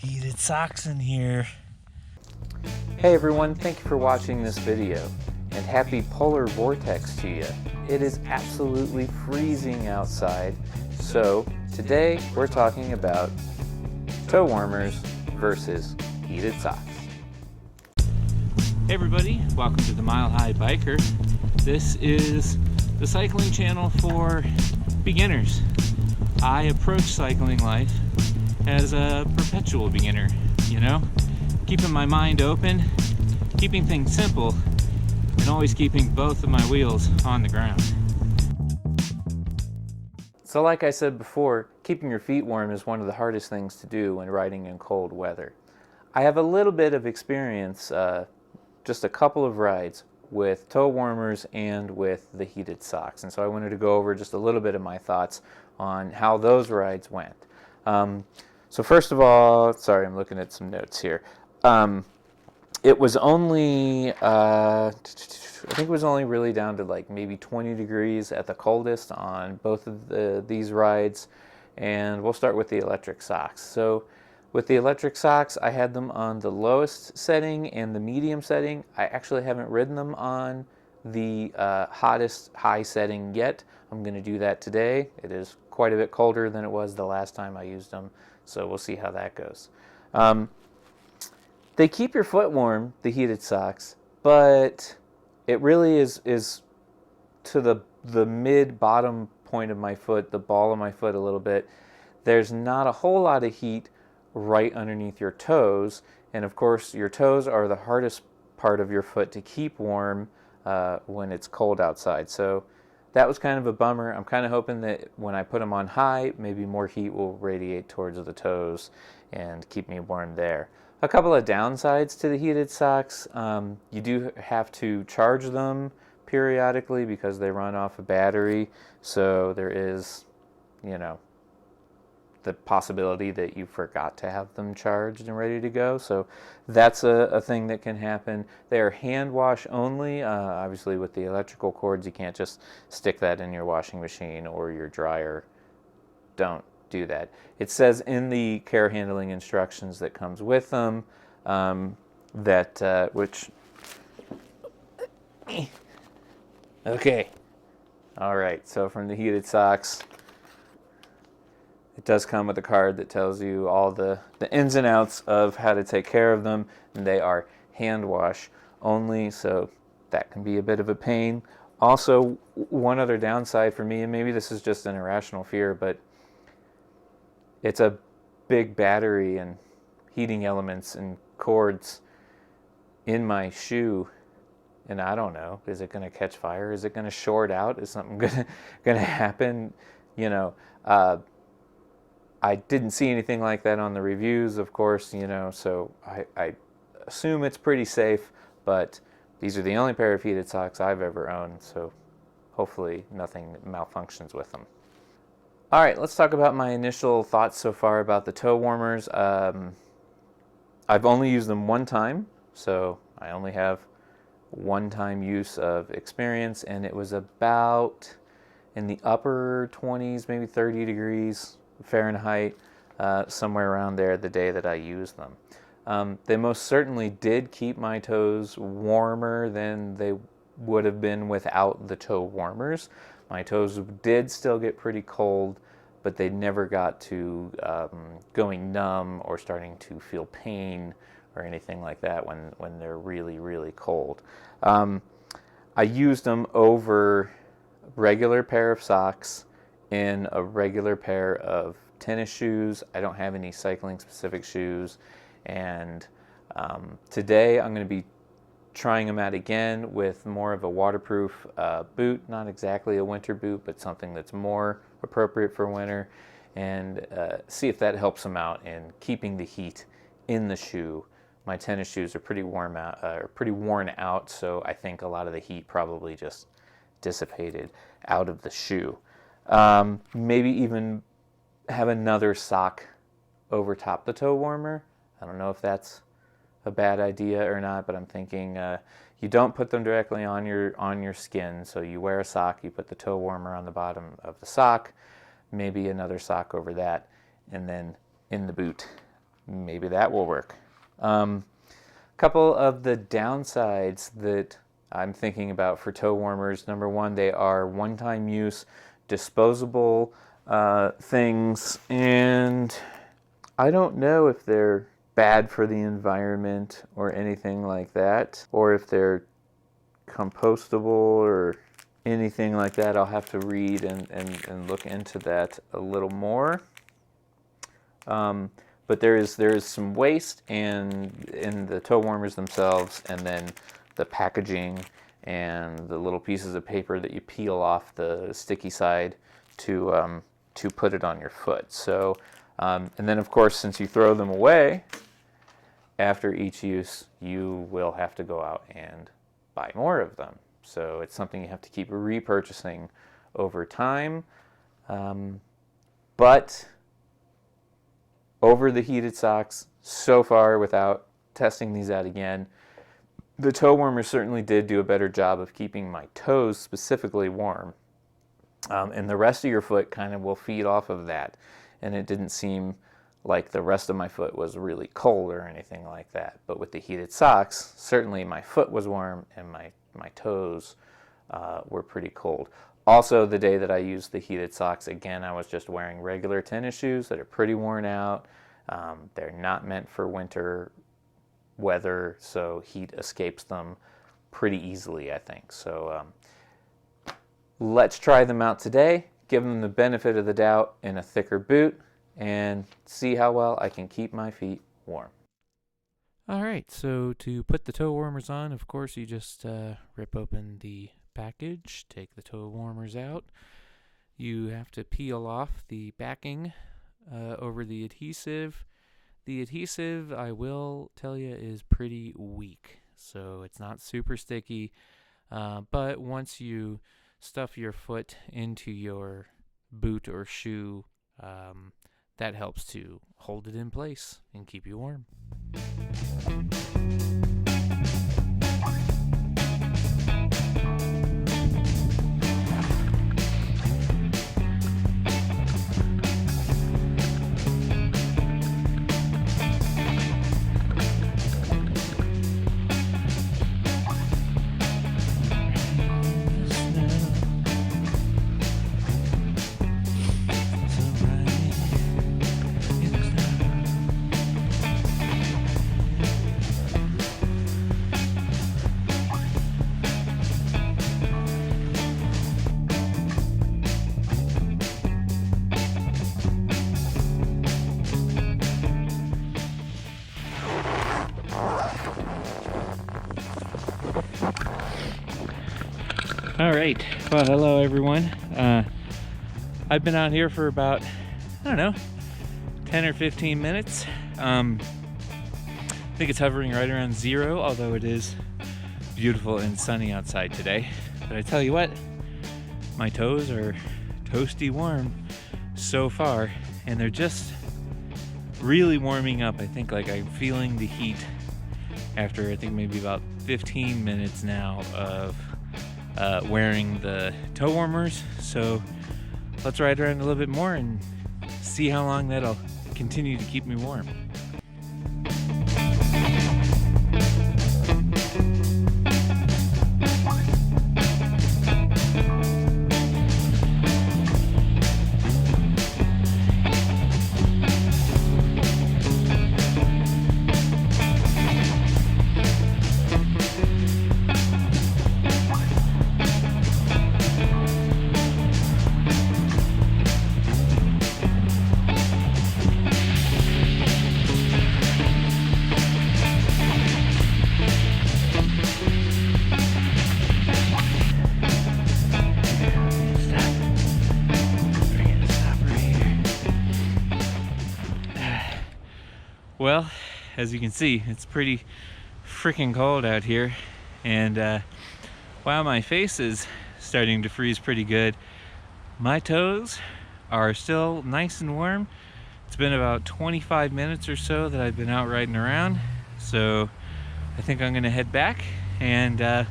Heated socks in here. Hey everyone, thank you for watching this video, and happy polar vortex to you. It is absolutely freezing outside, so today we're talking about toe warmers versus heated socks. Hey everybody, welcome to the Mile High Biker. This is the cycling channel for beginners. I approach cycling life as a perpetual beginner, you know? Keeping my mind open, keeping things simple, and always keeping both of my wheels on the ground. So like I said before, keeping your feet warm is one of the hardest things to do when riding in cold weather. I have a little bit of experience, just a couple of rides with toe warmers and with the heated socks, and so I wanted to go over just a little bit of my thoughts on how those rides went. So first of all, sorry, I'm looking at some notes here. It was only, I think it was only really down to like maybe 20 degrees at the coldest on both of these rides, and we'll start with the electric socks. So with the electric socks, I had them on the lowest setting and the medium setting. I actually haven't ridden them on the hottest high setting yet. I'm going to do that today. It is quite a bit colder than it was the last time I used them, so we'll see how that goes. They keep your foot warm, the heated socks, but it really is to the mid-bottom point of my foot, the ball of my foot a little bit. There's not a whole lot of heat right underneath your toes, and of course your toes are the hardest part of your foot to keep warm when it's cold outside. So that was kind of a bummer. I'm kind of hoping that when I put them on high, maybe more heat will radiate towards the toes and keep me warm there. A couple of downsides to the heated socks. You do have to charge them periodically because they run off a battery. So there is, you know, the possibility that you forgot to have them charged and ready to go. So that's a thing that can happen. They are hand wash only. Obviously with the electrical cords, you can't just stick that in your washing machine or your dryer. Don't do that. It says in the care handling instructions that comes with them okay, all right, so from the heated socks, it does come with a card that tells you all the ins and outs of how to take care of them, and they are hand wash only, so that can be a bit of a pain. Also, one other downside for me, and maybe this is just an irrational fear, but it's a big battery and heating elements and cords in my shoe, and I don't know, is it going to catch fire? Is it going to short out? Is something going to happen? You know, I didn't see anything like that on the reviews, of course, you know, so I assume it's pretty safe, but these are the only pair of heated socks I've ever owned, so hopefully nothing malfunctions with them. All right, let's talk about my initial thoughts so far about the toe warmers. I've only used them one time, so I only have one-time use of experience, and it was about in the upper 20s, maybe 30 degrees Fahrenheit, somewhere around there the day that I used them. They most certainly did keep my toes warmer than they would have been without the toe warmers. My toes did still get pretty cold, but they never got to going numb or starting to feel pain or anything like that when they're really, really cold. I used them over a regular pair of socks in a regular pair of tennis shoes. I don't have any cycling specific shoes, and today I'm going to be trying them out again with more of a waterproof boot, not exactly a winter boot, but something that's more appropriate for winter, and see if that helps them out in keeping the heat in the shoe. My tennis shoes are pretty worn out, so I think a lot of the heat probably just dissipated out of the shoe. Maybe even have another sock over top the toe warmer. I don't know if that's a bad idea or not, but I'm thinking you don't put them directly on your skin. So you wear a sock, you put the toe warmer on the bottom of the sock, maybe another sock over that, and then in the boot. maybe that will work. Couple of the downsides that I'm thinking about for toe warmers. Number one, they are one-time use, disposable things, and I don't know if they're bad for the environment or anything like that, or if they're compostable or anything like that. I'll have to read and look into that a little more. But there is some waste in the toe warmers themselves, and then the packaging and the little pieces of paper that you peel off the sticky side to put it on your foot. So, and then of course, since you throw them away after each use, you will have to go out and buy more of them. So it's something you have to keep repurchasing over time. But over the heated socks, so far, without testing these out again, the toe warmer certainly did do a better job of keeping my toes specifically warm. And the rest of your foot kind of will feed off of that. And it didn't seem like the rest of my foot was really cold or anything like that. But with the heated socks, certainly my foot was warm and my toes were pretty cold. Also, the day that I used the heated socks, again, I was just wearing regular tennis shoes that are pretty worn out. They're not meant for winter weather, so heat escapes them pretty easily, I think. So let's try them out today, give them the benefit of the doubt in a thicker boot, and see how well I can keep my feet warm. All right, so to put the toe warmers on, of course, you just rip open the package, take the toe warmers out. You have to peel off the backing over the adhesive. The adhesive, I will tell you, is pretty weak, so it's not super sticky. But once you stuff your foot into your boot or shoe, that helps to hold it in place and keep you warm. All right, well, hello everyone. I've been out here for about, 10 or 15 minutes. I think it's hovering right around 0, although it is beautiful and sunny outside today. But I tell you what, my toes are toasty warm so far, and they're just really warming up. I think like I'm feeling the heat after I think maybe about 15 minutes now of wearing the toe warmers. So let's ride around a little bit more and see how long that'll continue to keep me warm. Well, as you can see, it's pretty freaking cold out here, and while my face is starting to freeze pretty good, my toes are still nice and warm. It's been about 25 minutes or so that I've been out riding around, so I think I'm gonna head back and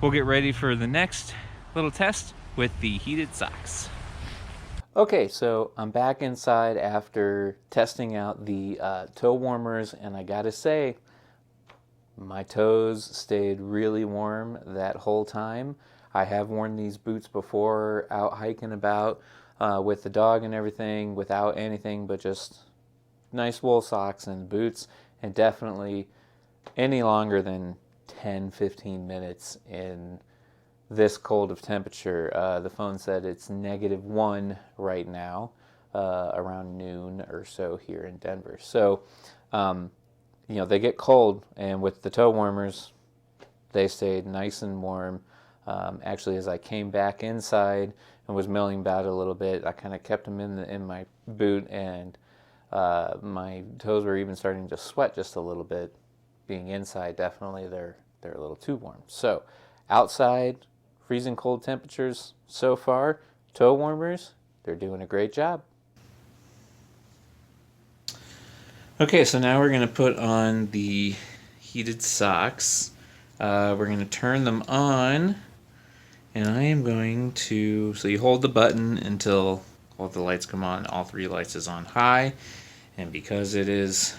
we'll get ready for the next little test with the heated socks. Okay, so I'm back inside after testing out the toe warmers, and I gotta say, my toes stayed really warm that whole time. I have worn these boots before out hiking about with the dog and everything without anything but just nice wool socks and boots, and definitely any longer than 10-15 minutes in this cold of temperature. The phone said it's -1 right now, around noon or so here in Denver. So, they get cold, and with the toe warmers, they stayed nice and warm. Actually, as I came back inside and was milling about a little bit, I kind of kept them in my boot, and my toes were even starting to sweat just a little bit. Being inside, definitely they're a little too warm. So, outside, freezing cold temperatures so far. Toe warmers, they're doing a great job. Okay, so now we're going to put on the heated socks. We're going to turn them on, and I am going to, so you hold the button until all the lights come on. All 3 lights is on high, and because it is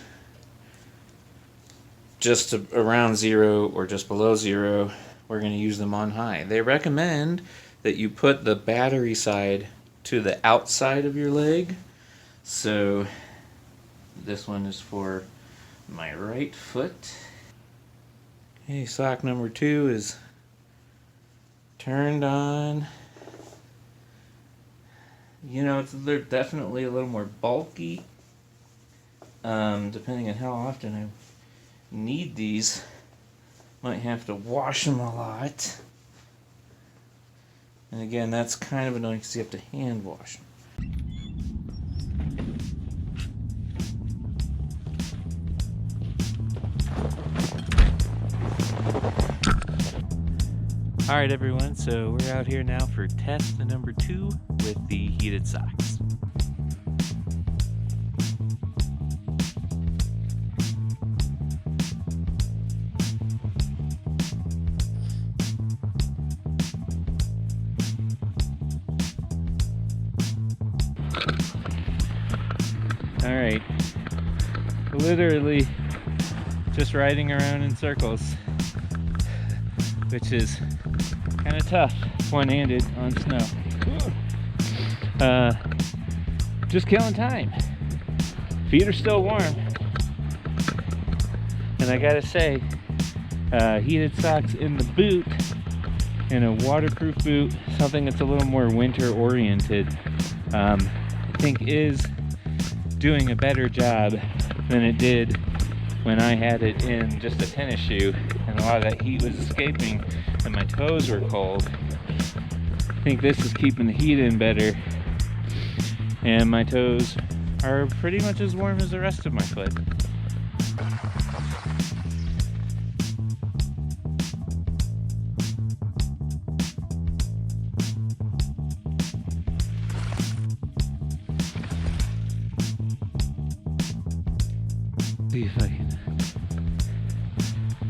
just around 0 or just below 0, we're going to use them on high. They recommend that you put the battery side to the outside of your leg. So this one is for my right foot. Okay, sock number 2 is turned on. They're definitely a little more bulky, depending on how often I need these. Might have to wash them a lot. And again, that's kind of annoying because you have to hand wash them. Alright everyone, so we're out here now for test number 2 with the heated socks. Alright, literally just riding around in circles, which is kind of tough one-handed on snow. Just killing time. Feet are still warm, and I gotta say, heated socks in the boot, in a waterproof boot, something that's a little more winter oriented, I think is doing a better job than it did when I had it in just a tennis shoe and a lot of that heat was escaping and my toes were cold. I think this is keeping the heat in better, and my toes are pretty much as warm as the rest of my foot. See if I can.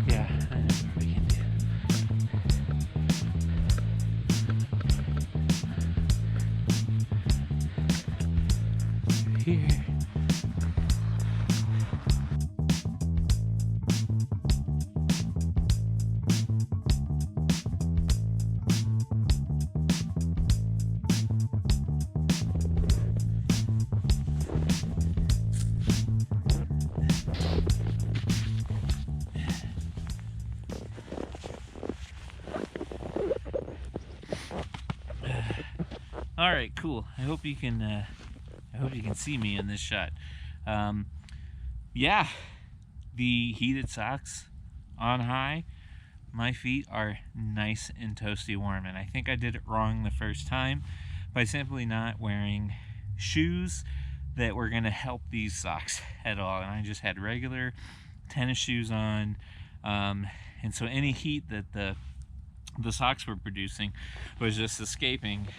Yeah, I know what we can do. Here. All right, cool. I hope you can see me in this shot. Yeah, the heated socks on high, my feet are nice and toasty warm, and I think I did it wrong the first time by simply not wearing shoes that were going to help these socks at all, and I just had regular tennis shoes on, and so any heat that the socks were producing was just escaping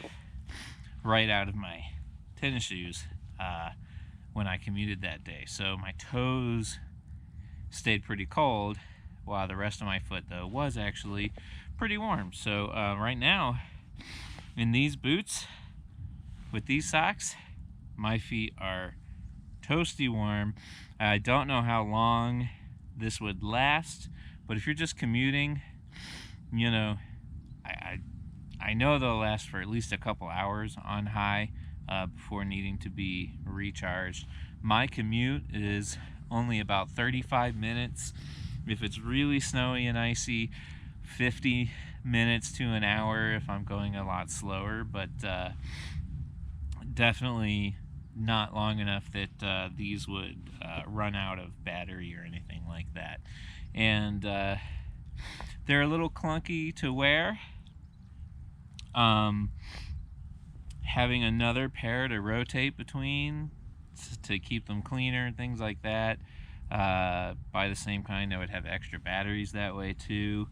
right out of my tennis shoes when I commuted that day. So my toes stayed pretty cold, while the rest of my foot though was actually pretty warm. So right now in these boots, with these socks, my feet are toasty warm. I don't know how long this would last, but if you're just commuting, you know, I know they'll last for at least a couple hours on high before needing to be recharged. My commute is only about 35 minutes. If it's really snowy and icy, 50 minutes to an hour if I'm going a lot slower, but definitely not long enough that these would run out of battery or anything like that. And they're a little clunky to wear. Having another pair to rotate between to keep them cleaner and things like that. Buy the same kind that would have extra batteries that way too.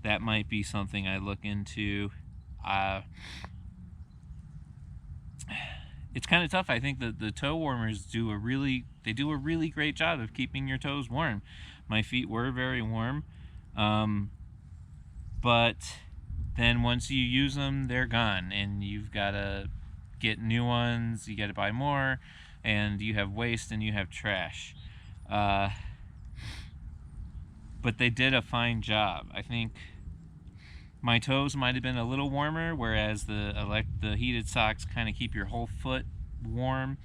That might be something I look into. It's kind of tough. I think that the toe warmers do a really great job of keeping your toes warm. My feet were very warm, but then once you use them, they're gone, and you've got to get new ones. You got to buy more, and you have waste and you have trash. But they did a fine job. I think my toes might have been a little warmer, whereas the heated socks kind of keep your whole foot warm,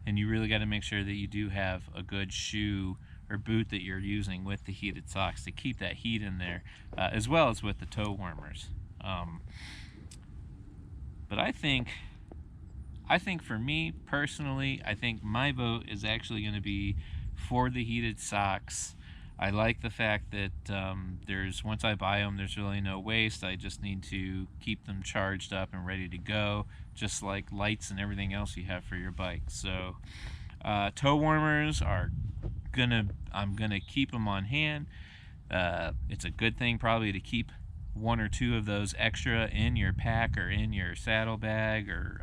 and you really got to make sure that you do have a good shoe or boot that you're using with the heated socks to keep that heat in there, as well as with the toe warmers. But I think for me personally, I think my vote is actually going to be for the heated socks. I like the fact that once I buy them, there's really no waste. I just need to keep them charged up and ready to go, just like lights and everything else you have for your bike. So toe warmers I'm gonna keep them on hand. It's a good thing probably to keep one or two of those extra in your pack or in your saddle bag or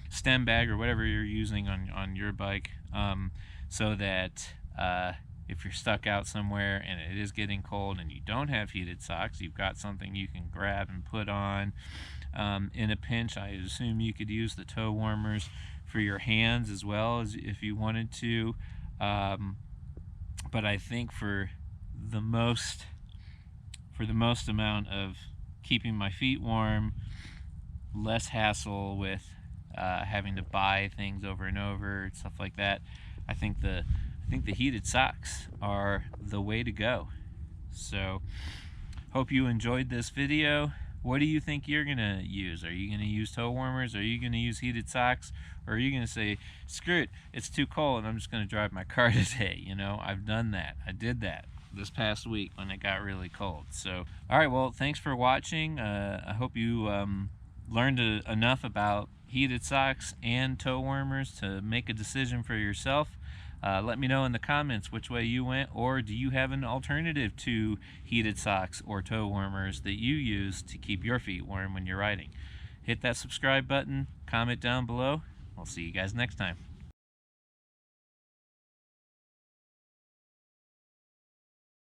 stem bag or whatever you're using on your bike, so that if you're stuck out somewhere and it is getting cold and you don't have heated socks, you've got something you can grab and put on. In a pinch, I assume you could use the toe warmers for your hands as well, as if you wanted to. But I think for the most amount of keeping my feet warm, less hassle with having to buy things over and over and stuff like that, I think the heated socks are the way to go. So hope you enjoyed this video. What do you think you're gonna use? Are you gonna use toe warmers? Are you gonna use heated socks? Or are you gonna say, screw it, it's too cold and I'm just gonna drive my car today? You know, I've done that. I did that this past week when it got really cold. So all right, well, thanks for watching. I hope you learned enough about heated socks and toe warmers to make a decision for yourself. Let me know in the comments which way you went, or do you have an alternative to heated socks or toe warmers that you use to keep your feet warm when you're riding? Hit that subscribe button, comment down below. I'll see you guys next time.